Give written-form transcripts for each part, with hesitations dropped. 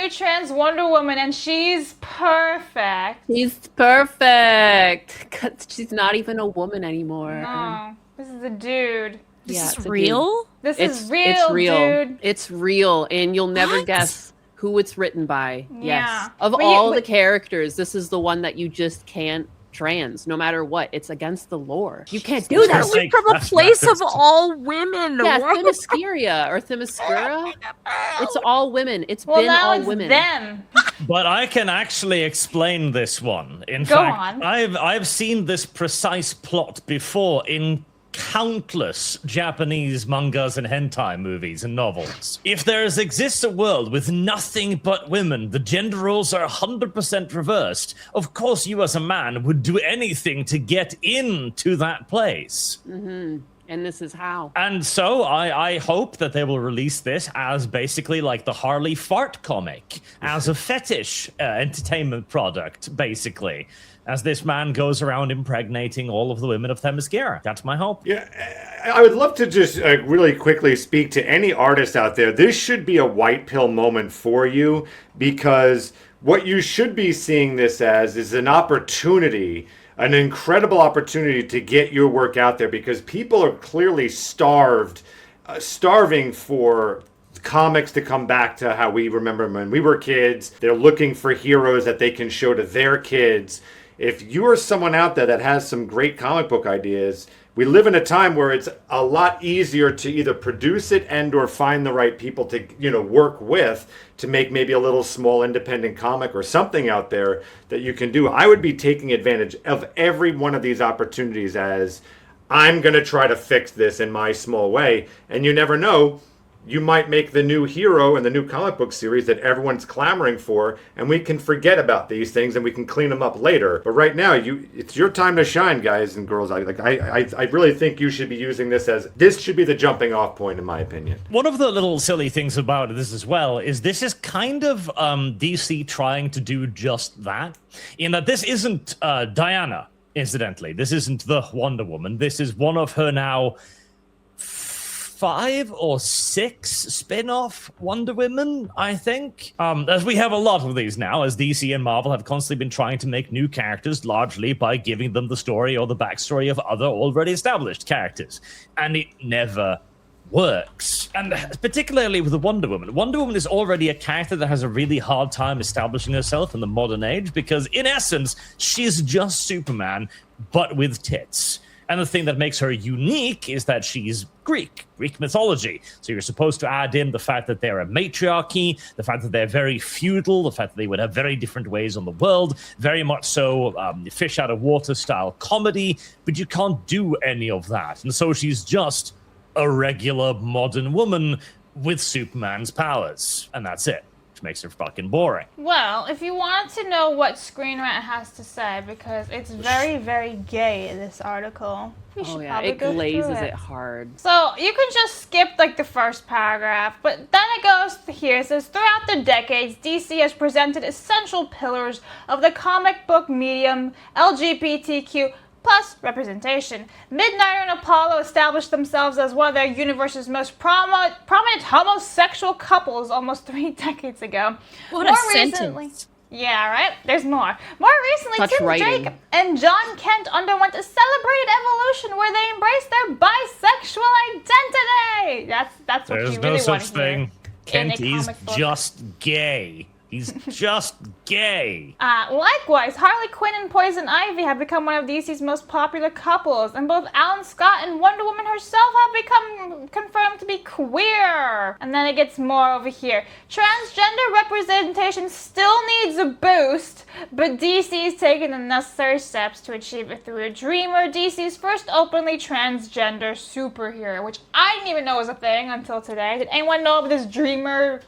trans Wonder Woman, and she's perfect. She's perfect. 'Cause she's not even a woman anymore. No, this is a dude. This is real? This is real, it's real. dude. It's real, and you'll never guess who it's written by. Yeah. Yes. Of all the characters, this is the one that you just can't trans, no matter what. It's against the lore. You can't do that. Especially from a place of all women. Yeah, What? Themyscira or Themyscira. It's all women. It's Well, been now all it's women. them. But I can actually explain this one. In Go fact, on. I've seen this precise plot before in countless Japanese mangas and hentai movies and novels. If there exists a world with nothing but women, the gender roles are 100% reversed. Of course, you as a man would do anything to get into that place. Mm-hmm. And this is how. And so I hope that they will release this as basically like the Harley fart comic, as a fetish entertainment product, basically. As this man goes around impregnating all of the women of Themyscira. That's my hope. Yeah, I would love to just really quickly speak to any artist out there. This should be a white pill moment for you, because what you should be seeing this as is an opportunity, an incredible opportunity to get your work out there, because people are clearly starving for comics to come back to how we remember them when we were kids. They're looking for heroes that they can show to their kids. If you are someone out there that has some great comic book ideas, we live in a time where it's a lot easier to either produce it and or find the right people to, work with to make maybe a little small independent comic or something out there that you can do. I would be taking advantage of every one of these opportunities as I'm going to try to fix this in my small way. And you never know. You might make the new hero in the new comic book series that everyone's clamoring for, and we can forget about these things and we can clean them up later. But right now, it's your time to shine, guys and girls. I really think you should be using this should be the jumping off point, in my opinion. One of the little silly things about this as well is this is kind of DC trying to do just that, in that this isn't Diana, incidentally. This isn't the Wonder Woman. This is one of her now 5 or 6 spin-off Wonder Women, I think. As we have a lot of these now, as DC and Marvel have constantly been trying to make new characters, largely by giving them the story or the backstory of other already established characters. And it never works. And particularly with the Wonder Woman. Wonder Woman is already a character that has a really hard time establishing herself in the modern age, because in essence, she's just Superman, but with tits. And the thing that makes her unique is that she's Greek mythology. So you're supposed to add in the fact that they're a matriarchy, the fact that they're very feudal, the fact that they would have very different ways on the world, very much so fish out of water style comedy, but you can't do any of that. And so she's just a regular modern woman with Superman's powers. And that's it. Makes her fucking boring. Well, if you want to know what Screen Rant has to say, because it's very, very gay, this article, we should probably it go glazes through it hard. So you can just skip the first paragraph, but then it goes to here. It says, throughout the decades, DC has presented essential pillars of the comic book medium, LGBTQ plus representation. Midnighter and Apollo established themselves as one of their universe's most prominent homosexual couples almost 3 decades ago. What a sentence. Yeah, right? There's more. More recently, Such Tim writing. Drake and John Kent underwent a celebrated evolution where they embraced their bisexual identity. That's what There's you no really such want to hear. thing. Kent is comic book. just gay. He's just gay. Likewise, Harley Quinn and Poison Ivy have become one of DC's most popular couples, and both Alan Scott and Wonder Woman herself have become confirmed to be queer. And then it gets more over here. Transgender representation still needs a boost, but DC's taken the necessary steps to achieve it through a Dreamer, DC's first openly transgender superhero, which I didn't even know was a thing until today. Did anyone know of this Dreamer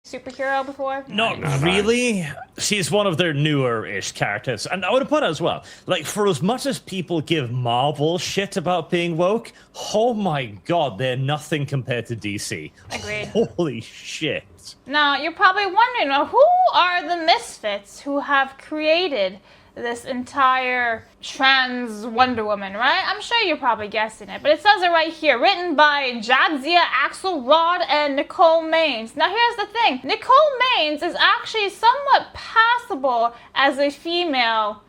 superhero before? Not really. She's one of their newer-ish characters. And I would put it as well, like, for as much as people give Marvel shit about being woke, oh my god, they're nothing compared to DC. Agreed. Holy shit. Now, you're probably wondering, who are the misfits who have created this entire trans Wonder Woman, right? I'm sure you're probably guessing it, but it says it right here. Written by Jadzia Axelrod and Nicole Maines. Now here's the thing. Nicole Maines is actually somewhat passable as a female.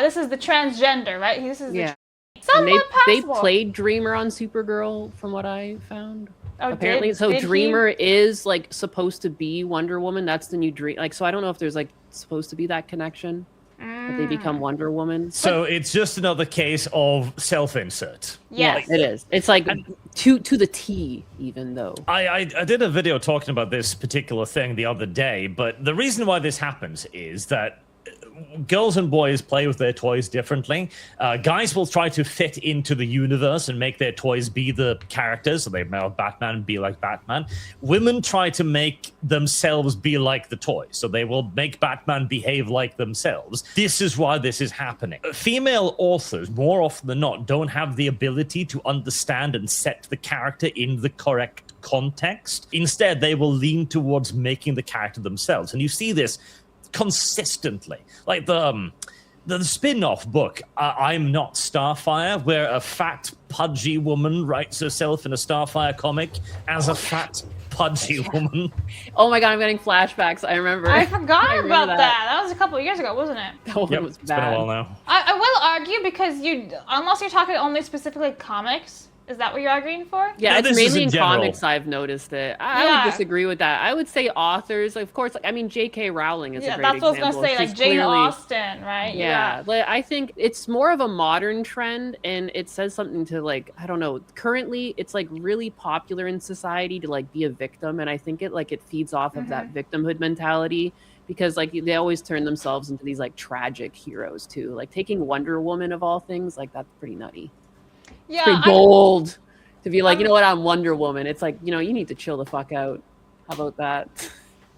This is the transgender, right? This is Yeah. somewhat And they passable. played Dreamer on Supergirl, from what I found. Oh, Apparently, did Dreamer is like supposed to be Wonder Woman. That's the new Dream. Like, so I don't know if there's like supposed to be that connection that they become Wonder Woman. So it's just another case of self-insert. Yes. It is. It's like to the T, even though. I did a video talking about this particular thing the other day, but the reason why this happens is that girls and boys play with their toys differently. Guys will try to fit into the universe and make their toys be the characters, so they make Batman be like Batman. Women try to make themselves be like the toys, so they will make Batman behave like themselves. This is why this is happening. Female authors, more often than not, don't have the ability to understand and set the character in the correct context. Instead, they will lean towards making the character themselves, and you see this consistently. Like the spin-off book, I'm Not Starfire, where a fat, pudgy woman writes herself in a Starfire comic as a fat, pudgy woman. Oh my god, I'm getting flashbacks. I remember. I forgot remember about that. That was a couple of years ago, wasn't it? That one was It's been a bad. while now. I will argue because unless you're talking only specifically comics, is that what you're arguing for? Yeah, No, it's this is mainly in in general. comics I've noticed it. I Yeah. would disagree with that. I would say authors, of course, like, I mean, J.K. Rowling is a great That's what I was example. gonna say, like She's Jane clearly- Austen, right? Yeah, but I think it's more of a modern trend, and it says something to, like, I don't know. Currently, it's like really popular in society to like be a victim, and I think it feeds off of that victimhood mentality, because like they always turn themselves into these like tragic heroes too. Like taking Wonder Woman of all things, like that's pretty nutty. Yeah, Pretty bold to be like, you know what, I'm Wonder Woman. It's like, you know, you need to chill the fuck out. How about that?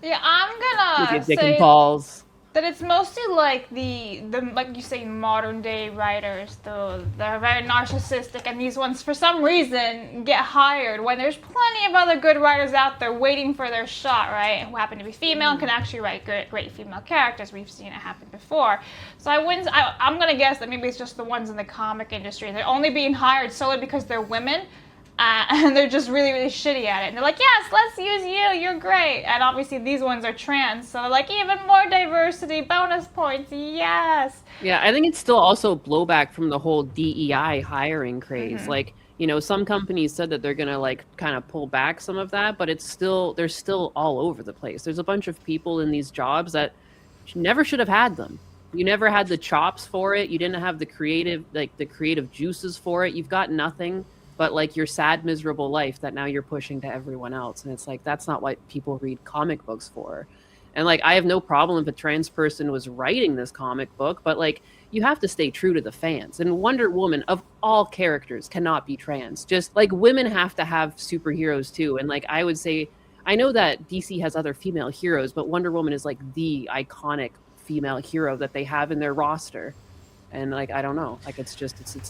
I'm With gonna your dick and say balls. that it's mostly like the like you say modern day writers, they're very narcissistic, and these ones for some reason get hired when there's plenty of other good writers out there waiting for their shot, right? Who happen to be female and can actually write great female characters. We've seen it happen before. So I'm gonna guess that maybe it's just the ones in the comic industry. They're only being hired solely because they're women. And they're just really, really shitty at it. And they're like, yes, let's use you. You're great. And obviously these ones are trans. So they're like, even more diversity, bonus points, yes. Yeah, I think it's still also blowback from the whole DEI hiring craze. Like, you know, some companies said that they're going to like kind of pull back some of that, but they're still all over the place. There's a bunch of people in these jobs that never should have had them. You never had the chops for it. You didn't have the creative juices for it. You've got nothing but like your sad, miserable life that now you're pushing to everyone else. And it's like, that's not what people read comic books for. And like, I have no problem if a trans person was writing this comic book, but like, you have to stay true to the fans. And Wonder Woman, of all characters, cannot be trans. Just like women have to have superheroes too. And like, I would say, I know that DC has other female heroes, but Wonder Woman is like the iconic female hero that they have in their roster. And like, I don't know, like it's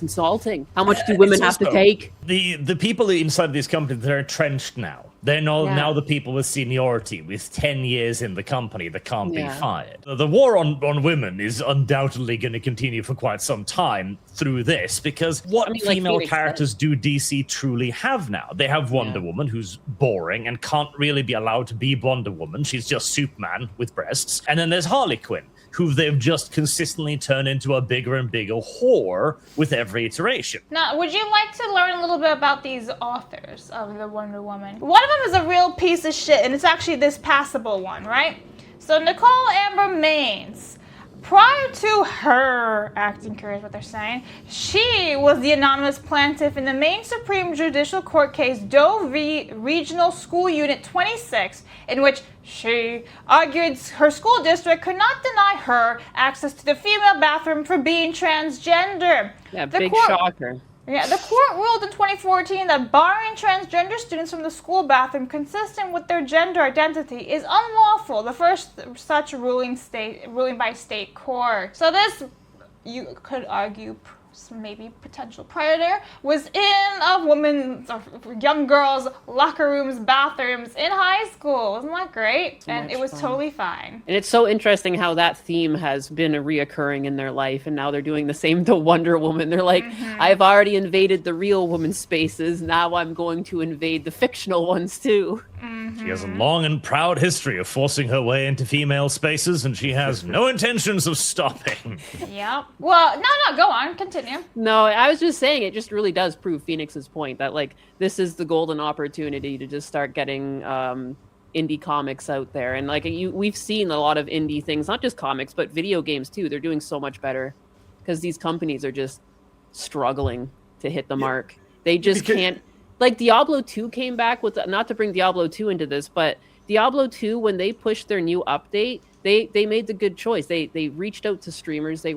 insulting. How much do women have to take? The people inside these companies, they're entrenched now. They're now the people with seniority, with 10 years in the company that can't be fired. The war on women is undoubtedly going to continue for quite some time through this, because what female Phoenix characters do DC truly have now? They have Wonder Woman, who's boring and can't really be allowed to be Wonder Woman. She's just Superman with breasts. And then there's Harley Quinn, who they've just consistently turned into a bigger and bigger whore with every iteration. Now, would you like to learn a little bit about these authors of the Wonder Woman? One of them is a real piece of shit, and it's actually this passable one, right? So Nicole Maines, prior to her acting career, is what they're saying, she was the anonymous plaintiff in the Maine Supreme Judicial Court case Doe v. Regional School Unit 26, in which she argued her school district could not deny her access to the female bathroom for being transgender. Yeah, The big court- shocker. Yeah, the court ruled in 2014 that barring transgender students from the school bathroom consistent with their gender identity is unlawful, the first such ruling by state court. So this, you could argue, maybe potential predator, was in a woman's or young girl's locker rooms, bathrooms in high school. Isn't that great? And it was totally fine. And it's so interesting how that theme has been reoccurring in their life, and now they're doing the same to Wonder Woman. They're like, I've already invaded the real woman's spaces, now I'm going to invade the fictional ones too. She has a long and proud history of forcing her way into female spaces, and she has no intentions of stopping. Yep. Well, no, go on, continue. No, I was just saying it just really does prove Phoenix's point that like this is the golden opportunity to just start getting indie comics out there. And like we've seen a lot of indie things, not just comics, but video games too. They're doing so much better because these companies are just struggling to hit the mark. They just can't. Like Diablo 2 came back with, not to bring Diablo 2 into this, but Diablo 2, when they pushed their new update, they made the good choice. They reached out to streamers. They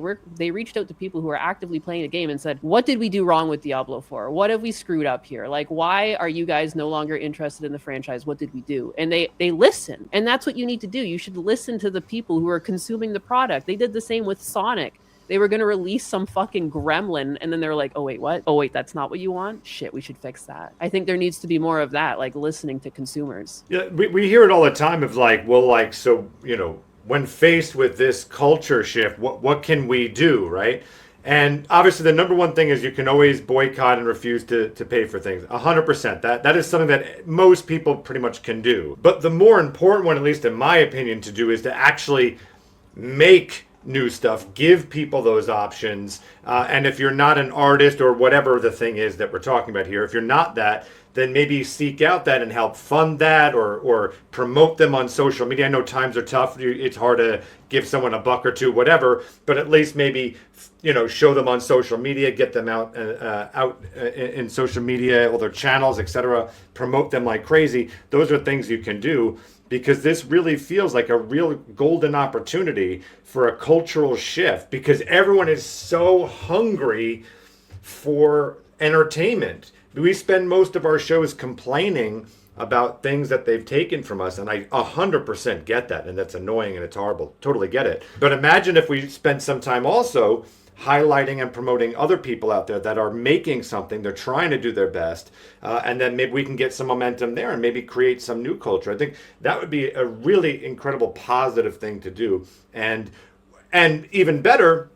reached out to people who are actively playing the game and said, what did we do wrong with Diablo 4? What have we screwed up here? Like, why are you guys no longer interested in the franchise? What did we do? And they listen. And that's what you need to do. You should listen to the people who are consuming the product. They did the same with Sonic. They were going to release some fucking gremlin, and then they were like, oh, wait, what? Oh, wait, that's not what you want? Shit, we should fix that. I think there needs to be more of that, like listening to consumers. Yeah, we hear it all the time of like, well, like, so, you know, when faced with this culture shift, what can we do, right? And obviously the number one thing is you can always boycott and refuse to pay for things. 100%. That is something that most people pretty much can do. But the more important one, at least in my opinion, to do is to actually make new stuff, give people those options, and if you're not an artist or whatever the thing is that we're talking about here, if you're not that, then maybe seek out that and help fund that or promote them on social media. I know times are tough, it's hard to give someone a buck or two, whatever, but at least maybe, you know, show them on social media, get them out in social media, all their channels, etc., promote them like crazy. Those are things you can do, because this really feels like a real golden opportunity for a cultural shift, because everyone is so hungry for entertainment. We spend most of our shows complaining about things that they've taken from us, and I 100% get that, and that's annoying and it's horrible. Totally get it. But imagine if we spent some time also highlighting and promoting other people out there that are making something, they're trying to do their best, and then maybe we can get some momentum there and maybe create some new culture. I think that would be a really incredible positive thing to do. And even better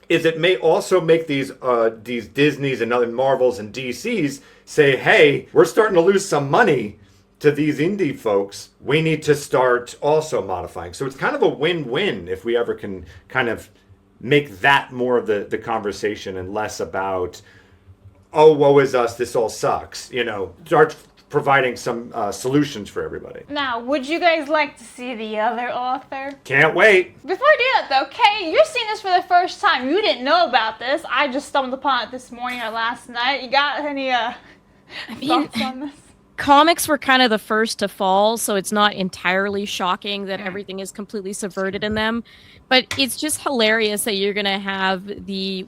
is it may also make these Disneys and other Marvels and DCs say, hey, we're starting to lose some money to these indie folks. We need to start also modifying. So it's kind of a win-win if we ever can kind of make that more of the conversation and less about, oh, woe is us, this all sucks. You know, start providing some solutions for everybody. Now, would you guys like to see the other author? Can't wait. Before I do that though, Kay, you're seeing this for the first time. You didn't know about this. I just stumbled upon it this morning or last night. You got any thoughts on this? Comics were kind of the first to fall, so it's not entirely shocking that everything is completely subverted in them. But it's just hilarious that you're gonna have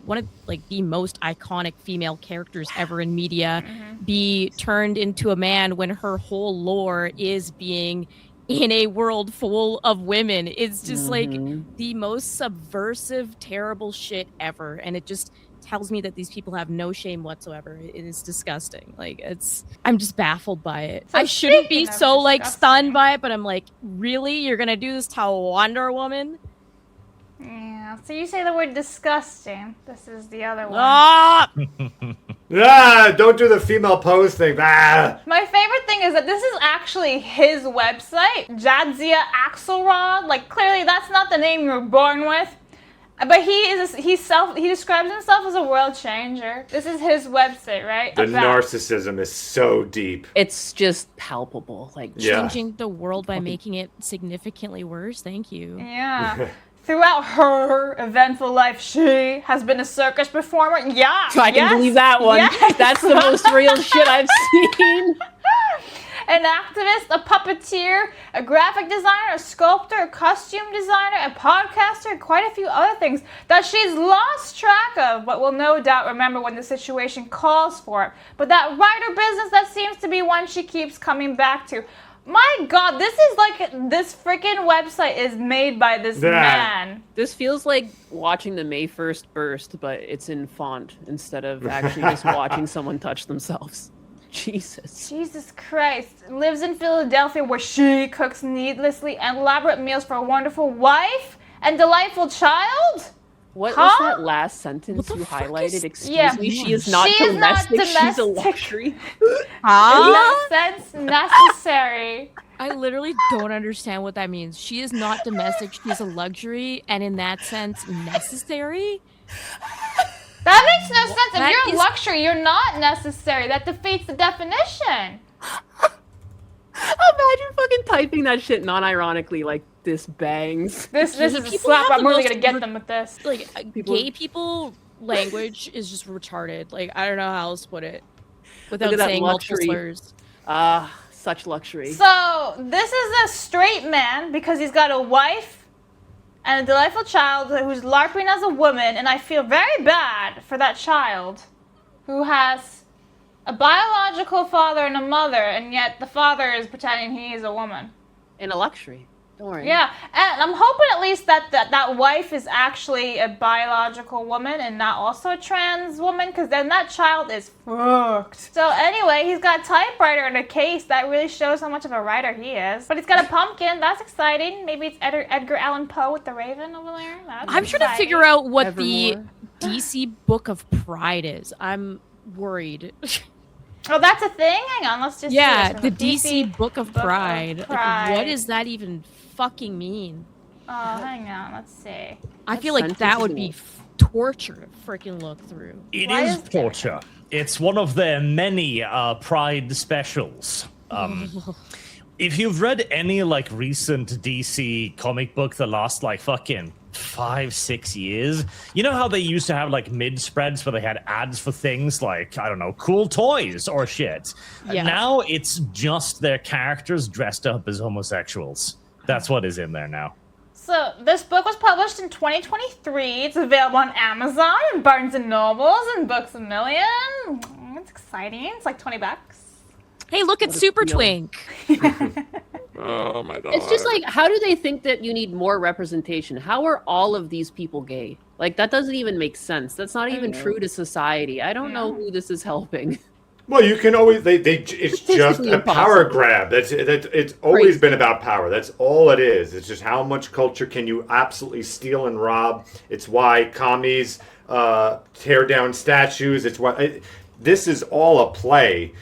one of the most iconic female characters ever in media be turned into a man when her whole lore is being in a world full of women. It's just like the most subversive, terrible shit ever, and it just tells me that these people have no shame whatsoever. It is disgusting. I'm just baffled by it. So I shouldn't be so disgusting. stunned by it, but I'm like, really? You're gonna do this to Wonder Woman? Yeah, so you say the word disgusting. This is the other one. Ah! Don't do the female pose thing. My favorite thing is that this is actually his website, Jadzia Axelrod. Like, clearly that's not the name you were born with. But he describes himself as a world changer. This is his website, right? The narcissism is so deep. It's just palpable. Like, Changing the world by making it significantly worse. Thank you. Yeah. Throughout her eventful life, she has been a circus performer. Yeah. I can believe that one. Yes. That's the most real shit I've seen. An activist, a puppeteer, a graphic designer, a sculptor, a costume designer, a podcaster, and quite a few other things that she's lost track of, but will no doubt remember when the situation calls for it. But that writer business, that seems to be one she keeps coming back to. My God, this freaking website is made by this man. This feels like watching the May 1st burst, but it's in font instead of actually just watching someone touch themselves. Jesus Christ. Lives in Philadelphia where she cooks needlessly elaborate meals for a wonderful wife and delightful child? What was that last sentence you highlighted? Excuse me, she is not domestic, she's a luxury. In that sense, necessary. I literally don't understand what that means. She is not domestic, she's a luxury, and in that sense, necessary? That makes no sense. If you're a luxury, you're not necessary. That defeats the definition. Imagine fucking typing that shit non-ironically, like, this bangs. This is a slap. I'm really gonna get them with this. Like, gay people language is just retarded. Like, I don't know how else to put it without saying multiple slurs. Such luxury. So, this is a straight man because he's got a wife and a delightful child who's LARPing as a woman, and I feel very bad for that child who has a biological father and a mother, and yet the father is pretending he is a woman. In a luxury. Don't worry. Yeah, and I'm hoping at least that wife is actually a biological woman and not also a trans woman, because then that child is fucked. So anyway, he's got a typewriter in a case. That really shows how much of a writer he is. But he's got a pumpkin. That's exciting. Maybe it's Edgar Allan Poe with the Raven over there. I'm trying to figure out what the DC Book of Pride is. I'm worried. Oh, that's a thing? Hang on, let's just yeah, see the DC Book of Pride. Like, what does that even fucking mean? Oh, hang on, let's see. I feel like that would be torture to freaking look through. It is torture. It's one of their many Pride specials. If you've read any like recent DC comic book the last like fucking 5-6 years, you know how they used to have like mid-spreads where they had ads for things like, I don't know, cool toys or shit. Yeah. Now it's just their characters dressed up as homosexuals. That's what is in there now. So this book was published in 2023. It's available on Amazon and Barnes & Nobles and Books A Million. It's exciting. It's like $20. Hey, look at Super Twink. Oh my God. It's just like, how do they think that you need more representation? How are all of these people gay? Like, that doesn't even make sense. That's not even true to society. I don't know who this is helping. Well, you can always it's just a power grab. It's always been about power. That's all it is. It's just how much culture can you absolutely steal and rob. It's why commies tear down statues. It's why this is all a play.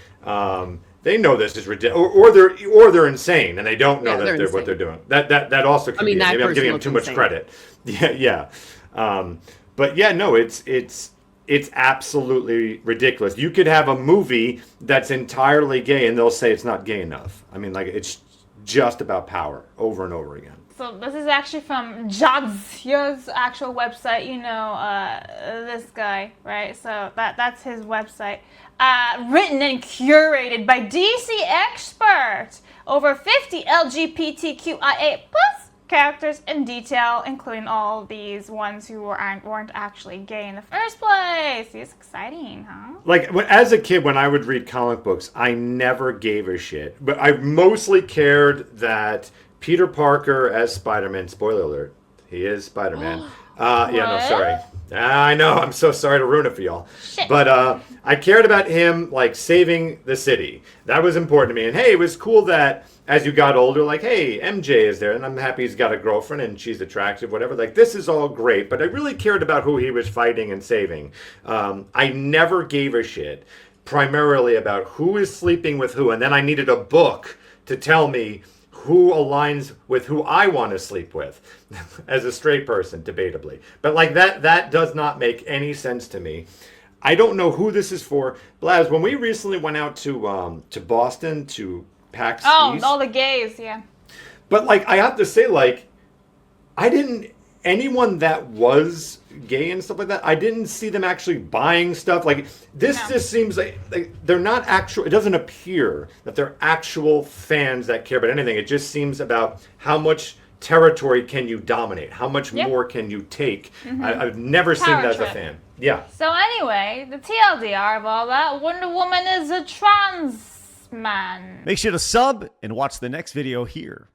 They know this is ridiculous, or they're insane, and they don't know that they're what they're doing. That also could be. Maybe I'm giving them too much credit. Yeah. But yeah, no, it's absolutely ridiculous. You could have a movie that's entirely gay, and they'll say it's not gay enough. I mean, like, it's just about power over and over again. So this is actually from Jadzia's actual website. You know, this guy, right? So that's his website. Written and curated by DC experts. Over 50 LGBTQIA+ characters in detail, including all these ones who weren't actually gay in the first place. It's exciting, huh? Like, as a kid, when I would read comic books, I never gave a shit. But I mostly cared that Peter Parker as Spider-Man, spoiler alert, he is Spider-Man. Sorry. I know, I'm so sorry to ruin it for y'all. Shit. But I cared about him, like, saving the city. That was important to me. And hey, it was cool that as you got older, like, hey, MJ is there, and I'm happy he's got a girlfriend and she's attractive, whatever. Like, this is all great, but I really cared about who he was fighting and saving. I never gave a shit primarily about who is sleeping with who, and then I needed a book to tell me who aligns with who I want to sleep with as a straight person, debatably. But like that does not make any sense to me. I don't know who this is for. Blaz, when we recently went out to Boston to PAX East, all the gays, yeah. But like, I have to say, like, anyone that was gay and stuff like that, I didn't see them actually buying stuff. Like, this just seems like they're not actual. It doesn't appear that they're actual fans that care about anything. It just seems about how much territory can you dominate, how much more can you take. I've never seen that as a fan. Yeah. So anyway, the TLDR of all that, Wonder Woman is a trans Man. Make sure to sub and watch the next video here.